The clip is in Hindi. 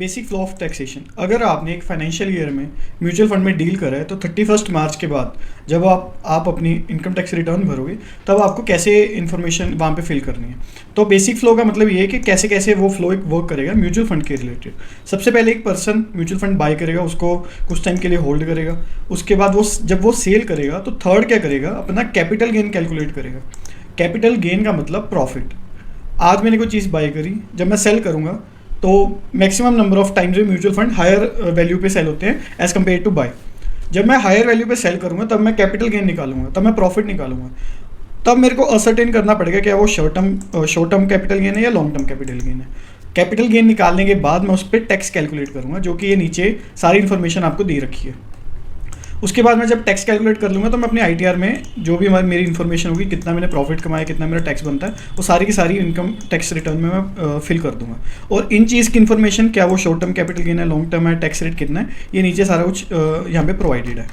Basic flow of taxation. अगर आपने एक फाइनेंशियल ईयर में म्यूचुअल फंड में डील करा है तो 31 मार्च के बाद जब आप अपनी इनकम टैक्स रिटर्न भरोगे तब आपको कैसे इन्फॉर्मेशन वहाँ पे फिल करनी है। तो बेसिक फ्लो का मतलब ये है कि कैसे कैसे वो फ्लो एक वर्क करेगा म्यूचुअल फंड के रिलेटेड। सबसे पहले एक पर्सन म्यूचुअल फंड बाय करेगा, उसको कुछ टाइम के लिए होल्ड करेगा। उसके बाद जब वो सेल करेगा तो थर्ड क्या करेगा, अपना कैपिटल गेन कैलकुलेट करेगा। कैपिटल गेन का मतलब प्रॉफिट। आज मैंने कोई चीज़ बाय करी, जब मैं सेल करूँगा तो मैक्सिमम नंबर ऑफ टाइम्स में म्यूचुअल फंड हायर वैल्यू पे सेल होते हैं एज़ कम्पेयर टू बाय। जब मैं हायर वैल्यू पे सेल करूँगा तब मैं कैपिटल गेन निकालूंगा, तब मैं प्रॉफिट निकालूंगा। तब मेरे को असर्टेन करना पड़ेगा क्या वो शॉर्ट टर्म कैपिटल गेन है या लॉन्ग टर्म कैपिटल गेन है। कैपिटल गेन निकालने के बाद मैं उस पर टैक्स कैलकुलेट करूँगा, जो कि ये नीचे सारी इन्फॉर्मेशन आपको दे रखी है। उसके बाद मैं जब टैक्स कैलकुलेट कर लूँगा तो मैं अपने आईटीआर में जो भी मेरी इन्फॉर्मेशन होगी, कितना मैंने प्रॉफिट कमाया, कितना मेरा टैक्स बनता है, वो सारी की सारी इनकम टैक्स रिटर्न में मैं फिल कर दूंगा। और इन चीज़ की इन्फॉर्मेशन, क्या वो शॉर्ट टर्म कैपिटल गेन है, लॉन्ग टर्म है, टैक्स रेट कितना है, ये नीचे सारा कुछ यहाँ पे प्रोवाइडेड है।